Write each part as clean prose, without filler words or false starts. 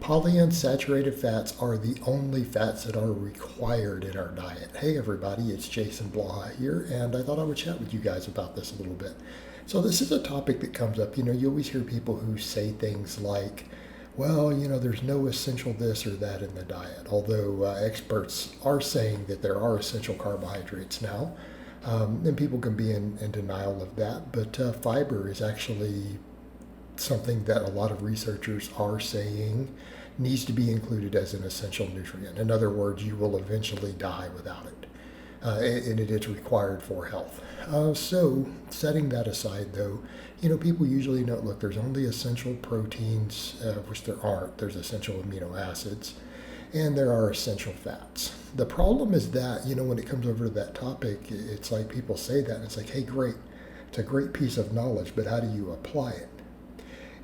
Polyunsaturated fats are the only fats that are required in our diet. Hey everybody, it's Jason Blaha here, and I thought I would chat with you guys about this a little bit. So this is a topic that comes up. You always hear people who say things like, well, there's no essential this or that in the diet, although experts are saying that there are essential carbohydrates now, and people can be in denial of that, but fiber is actually something that a lot of researchers are saying needs to be included as an essential nutrient. In other words, you will eventually die without it, and it is required for health. So setting that aside though, people usually note, look, there's only essential proteins, which there aren't. There's essential amino acids, and there are essential fats. The problem is that, when it comes over to that topic, it's like people say that, and it's like, hey, great. It's a great piece of knowledge, but how do you apply it?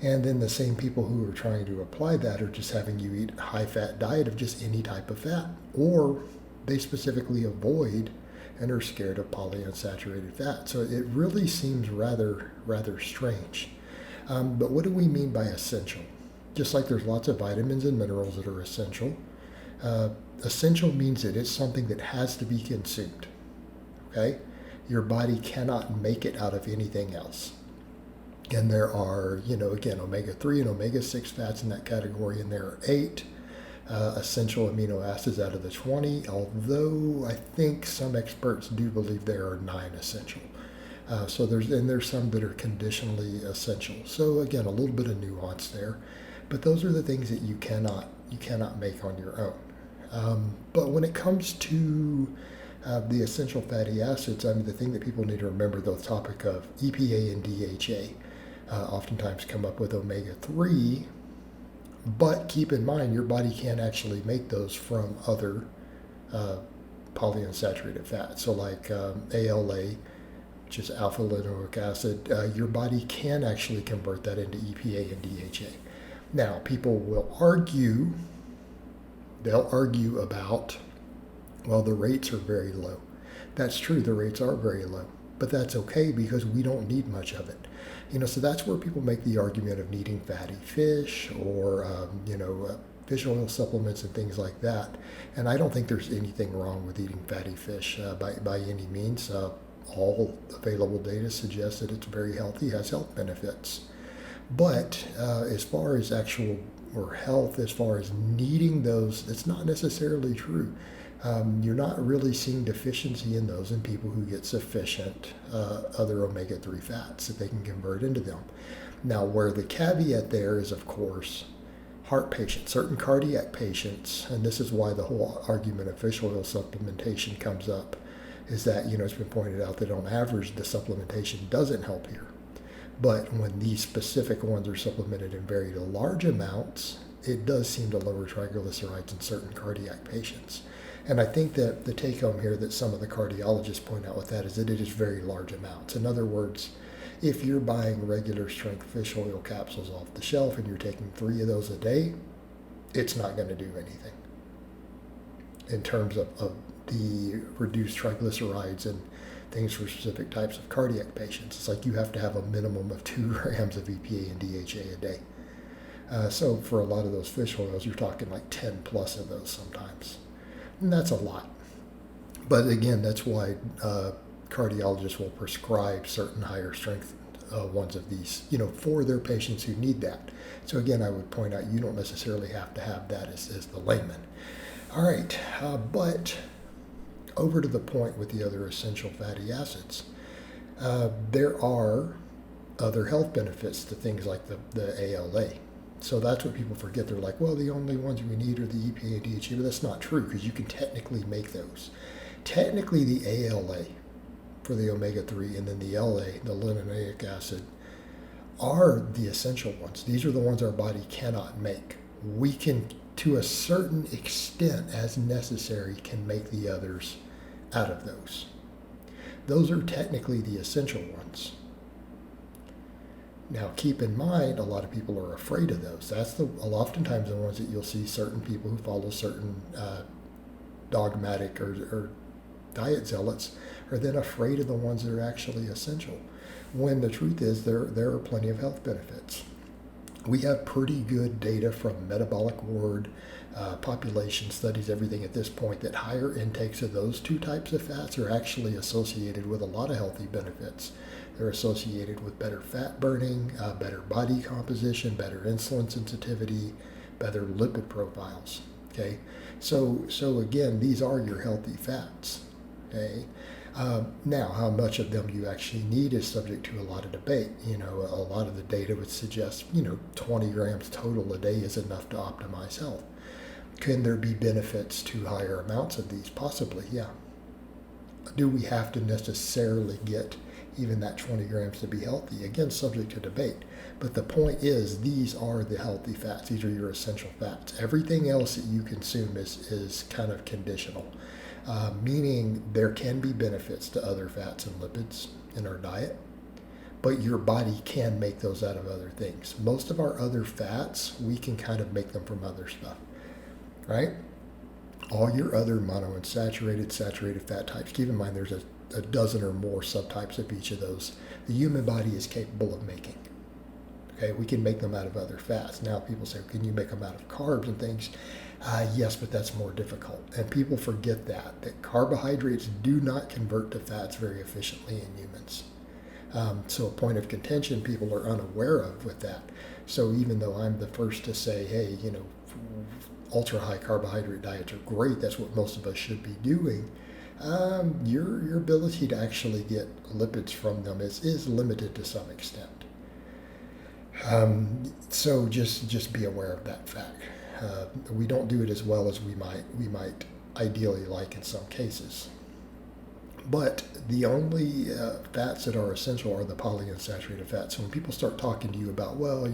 And then the same people who are trying to apply that are just having you eat a high-fat diet of just any type of fat, or they specifically avoid and are scared of polyunsaturated fat. So it really seems rather strange. But what do we mean by essential? Just like there's lots of vitamins and minerals that are essential, essential means that it's something that has to be consumed. Okay? Your body cannot make it out of anything else. And there are, again, omega-3 and omega-6 fats in that category, and there are 8 essential amino acids out of the 20, although I think some experts do believe there are 9 essential. So there's some that are conditionally essential. So again, a little bit of nuance there, but those are the things that you cannot make on your own. But when it comes to the essential fatty acids, the thing that people need to remember, the topic of EPA and DHA, oftentimes come up with omega-3, but keep in mind your body can't actually make those from other polyunsaturated fats. So like ALA, which is alpha linoleic acid, your body can actually convert that into EPA and DHA. Now, people will argue, about, well, the rates are very low. That's true, the rates are very low, but that's okay because we don't need much of it. So that's where people make the argument of needing fatty fish or, fish oil supplements and things like that. And I don't think there's anything wrong with eating fatty fish by any means. All available data suggests that it's very healthy, has health benefits. But as far as actual health, as far as needing those, that's not necessarily true. You're not really seeing deficiency in those in people who get sufficient other omega-3 fats that they can convert into them. Now, where the caveat there is, of course, heart patients, certain cardiac patients, and this is why the whole argument of fish oil supplementation comes up, is that, it's been pointed out that on average the supplementation doesn't help here. But when these specific ones are supplemented in very large amounts, it does seem to lower triglycerides in certain cardiac patients. And I think that the take home here that some of the cardiologists point out with that is that it is very large amounts. In other words, if you're buying regular strength fish oil capsules off the shelf and you're taking 3 of those a day, it's not going to do anything in terms of the reduced triglycerides and things for specific types of cardiac patients. It's like you have to have a minimum of 2 grams of EPA and DHA a day. So for a lot of those fish oils, you're talking like 10 plus of those sometimes. And that's a lot. But again, that's why cardiologists will prescribe certain higher strength ones of these, for their patients who need that. So again, I would point out you don't necessarily have to have that as the layman. All right, but over to the point with the other essential fatty acids. There are other health benefits to things like the ALA. So that's what people forget. They're like, well, the only ones we need are the EPA and DHA, but that's not true because you can technically make those. Technically, the ALA for the omega-3 and then the LA, the linoleic acid, are the essential ones. These are the ones our body cannot make. We can, to a certain extent, as necessary, can make the others out of those. Those are technically the essential ones. Now, keep in mind, a lot of people are afraid of those. That's oftentimes the ones that you'll see certain people who follow certain dogmatic or diet zealots are then afraid of the ones that are actually essential. When the truth is, there are plenty of health benefits. We have pretty good data from metabolic ward, population studies, everything at this point, that higher intakes of those two types of fats are actually associated with a lot of healthy benefits. They're associated with better fat burning, better body composition, better insulin sensitivity, better lipid profiles. Okay, so again, these are your healthy fats. Okay, now how much of them you actually need is subject to a lot of debate. You know, a lot of the data would suggest 20 grams total a day is enough to optimize health. Can there be benefits to higher amounts of these? Possibly, yeah. Do we have to necessarily get even that 20 grams to be healthy? Again, subject to debate. But the point is, these are the healthy fats. These are your essential fats. Everything else that you consume is kind of conditional, meaning there can be benefits to other fats and lipids in our diet, but your body can make those out of other things. Most of our other fats, we can kind of make them from other stuff, right? All your other monounsaturated, saturated fat types, keep in mind there's a dozen or more subtypes of each of those, the human body is capable of making. Okay, we can make them out of other fats. Now people say, can you make them out of carbs and things? Yes, but that's more difficult. And people forget that carbohydrates do not convert to fats very efficiently in humans. So a point of contention people are unaware of with that. So even though I'm the first to say, hey, ultra high carbohydrate diets are great, that's what most of us should be doing, your ability to actually get lipids from them is limited to some extent. So just be aware of that fact. We don't do it as well as we might ideally like in some cases. But the only fats that are essential are the polyunsaturated fats. So when people start talking to you about, well,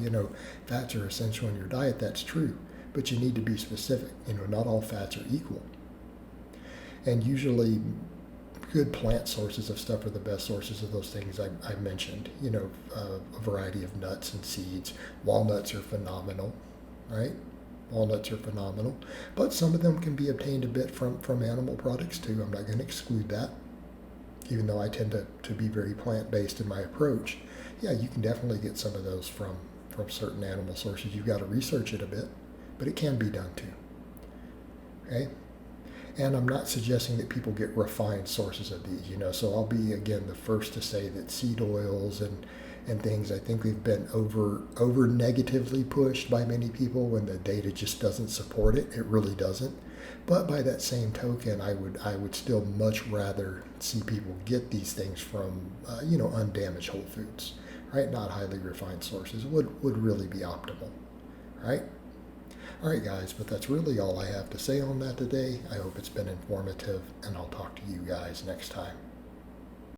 fats are essential in your diet, that's true. But you need to be specific. Not all fats are equal. And usually good plant sources of stuff are the best sources of those things I mentioned. A variety of nuts and seeds. Walnuts are phenomenal, right? Walnuts are phenomenal. But some of them can be obtained a bit from animal products too. I'm not going to exclude that, even though I tend to be very plant-based in my approach. Yeah, you can definitely get some of those from certain animal sources. You've got to research it a bit, but it can be done too. Okay? And I'm not suggesting that people get refined sources of these, so I'll be, again, the first to say that seed oils and things, I think they've been over negatively pushed by many people when the data just doesn't support it. It really doesn't. But by that same token, I would still much rather see people get these things from, undamaged whole foods, right? Not highly refined sources would really be optimal, right? All right, guys, but that's really all I have to say on that today. I hope it's been informative, and I'll talk to you guys next time.